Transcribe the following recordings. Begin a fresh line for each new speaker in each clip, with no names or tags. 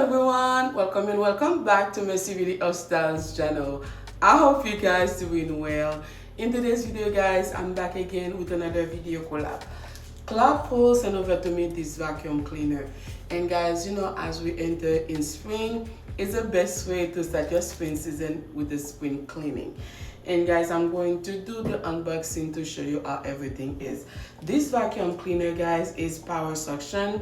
everyone, welcome and welcome back to Mercy Video Styles channel. I hope you guys doing well. In today's video guys, I'm back again with another video collab. Klarpul sent over to me this vacuum cleaner, and guys, you know, as we enter in spring, it's the best way to start your spring season with the spring cleaning. And guys, I'm going to do the unboxing to show you how everything is. This vacuum cleaner guys is power suction,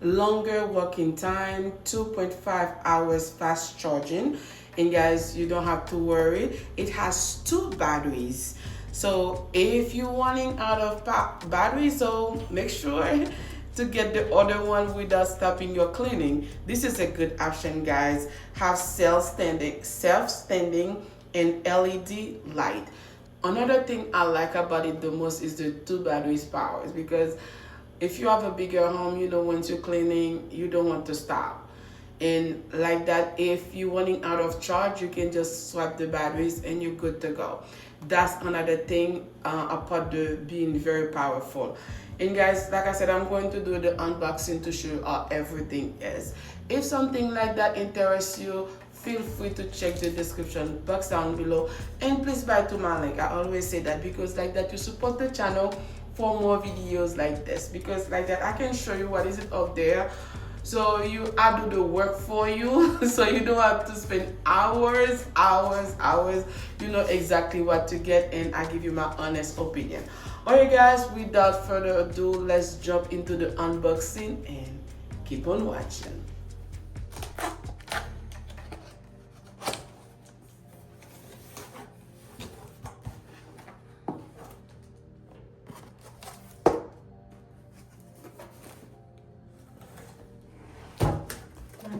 longer working time, 2.5 hours fast charging, and guys, you don't have to worry, it has 2 batteries. So if you're running out of battery, so make sure to get the other one without stopping your cleaning. This is a good option guys. Have self-standing and LED light. Another thing I like about it the most is the 2 batteries powers, because if you have a bigger home, you know, once you're cleaning, you don't want to stop. And like that, if you're running out of charge, you can just swap the batteries and you're good to go. That's another thing apart the being very powerful. And guys, like I said, I'm going to do the unboxing to show you how everything is. If something like that interests you, feel free to check the description box down below, and please buy to my link. I always say that because like that you support the channel for more videos like this, because like that I can show you what is it up there, so I do the work for you so you don't have to spend hours. You know exactly what to get, and I give you my honest opinion. Alright guys, without further ado, let's jump into the unboxing and keep on watching.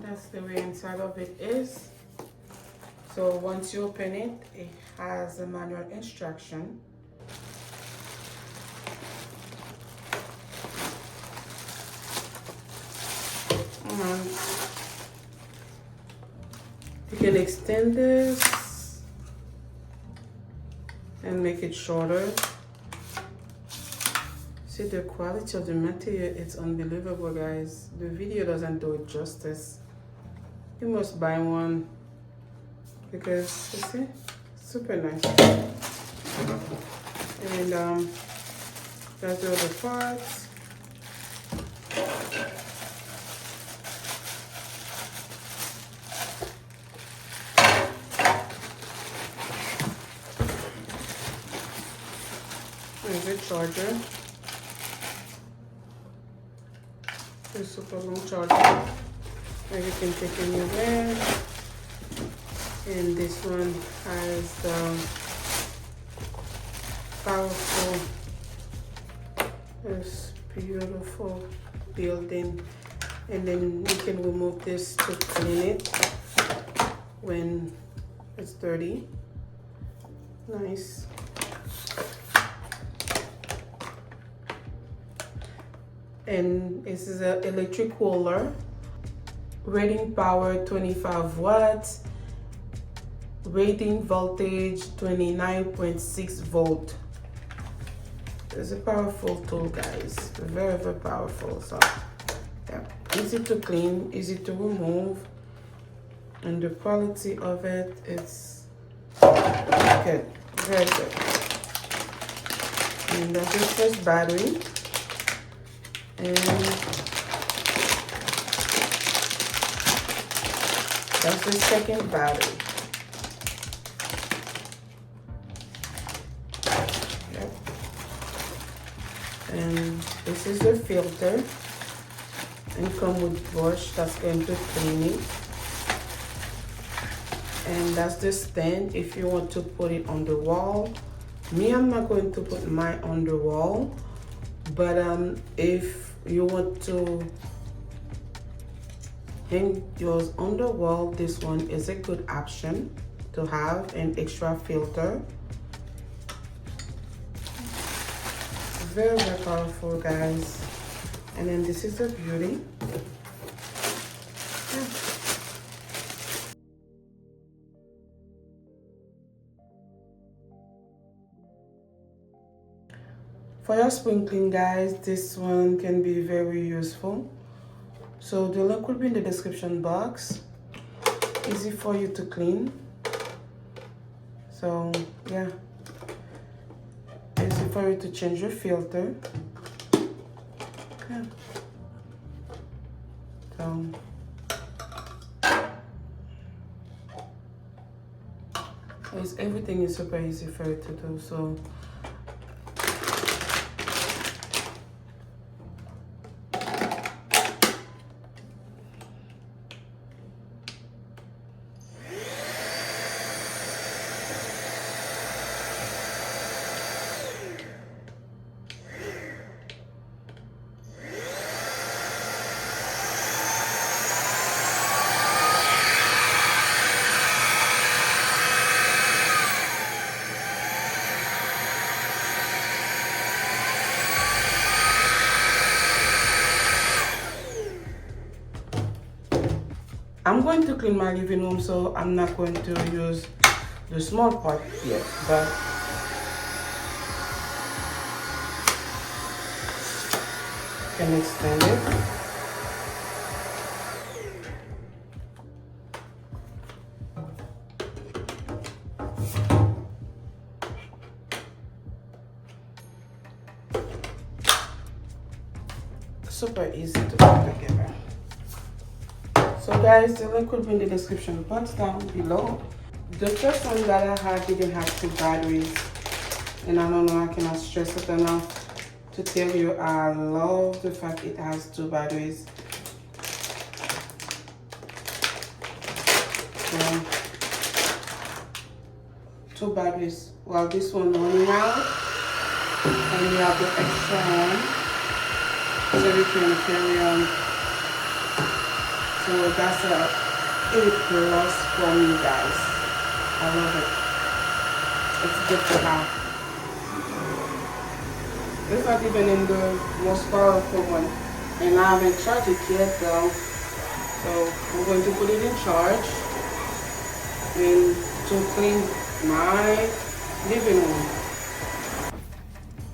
That's the way inside of it is. So once you open it, it has a manual instruction. You can extend this and make it shorter. See, the quality of the material, it's unbelievable guys. The video doesn't do it justice. You must buy one because you see, super nice. And that's the other parts. There's a charger. A super long charger. And you can take anywhere. And this one has powerful, this beautiful building. And then you can remove this to clean it when it's dirty. Nice. And this is an electric roller. Rating power 25 watts. Rating voltage 29.6 volt. It's a powerful tool guys. Very powerful. So yeah, easy to clean, easy to remove, and the quality of it is good. Very good. And that's the first battery. And that's the second battery. Yep. And this is the filter, and come with brush that's going to clean it. And that's the stand if you want to put it on the wall. Me, I'm not going to put mine on the wall, but if you want to hang yours on the wall, this one is a good option to have an extra filter. Very powerful guys. And then this is the beauty. Yeah. For your sprinkling guys, this one can be very useful. So the link will be in the description box. Easy for you to clean. So yeah, easy for you to change your filter. Yeah. So everything is super easy for you to do. So I'm going to clean my living room, so I'm not going to use the small part yet, but can extend it. Super easy to put together. So guys, the link will be in the description box down below. The first one that I had didn't have 2 batteries, and I don't know, I cannot stress it enough to tell you I love the fact it has 2 batteries. So, 2 batteries. Well, this one running out, and you have the extra one, so you can carry on. So that's a A plus for me, guys. I love it. It's good to have. It's not even in the most powerful one, and I haven't charged it yet though. So I'm going to put it in charge and to clean my living room.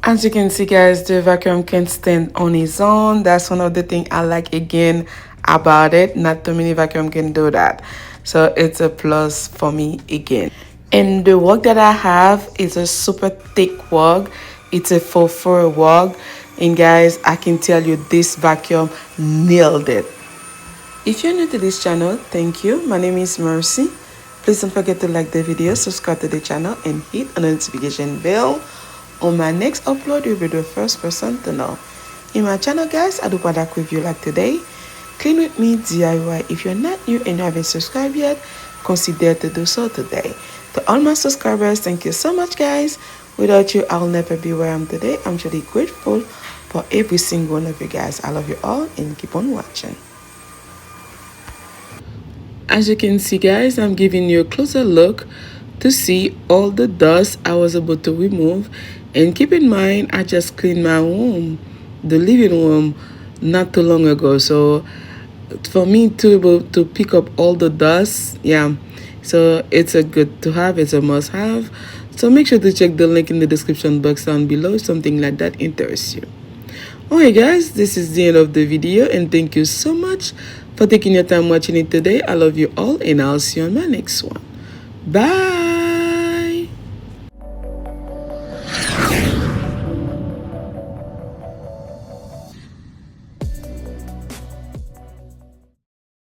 As you can see, guys, the vacuum can stand on its own. That's one of the things I like again about it. Not too many vacuum can do that, so it's a plus for me again. And the wog that I have is a super thick wog. It's a faux fur wog, and guys, I can tell you this vacuum nailed it. If you're new to this channel, thank you. My name is Mercy. Please don't forget to like the video, subscribe to the channel, and hit the notification bell. On my next upload, you'll be the first person to know. In my channel, guys, I do product review like today. Clean with me DIY. If you're not new and you haven't subscribed yet, consider to do so today. To all my subscribers, thank you so much, guys. Without you, I'll never be where I am today. I'm truly grateful for every single one of you guys. I love you all and keep on watching. As you can see, guys, I'm giving you a closer look to see all the dust I was able to remove. And keep in mind, I just cleaned my room, the living room, not too long ago. So for me to be able to pick up all the dust, yeah, so it's a good to have, it's a must have. So make sure to check the link in the description box down below if something like that interests you. Alright guys, this is the end of the video, and thank you so much for taking your time watching it today. I love you all, and I'll see you on my next one. Bye.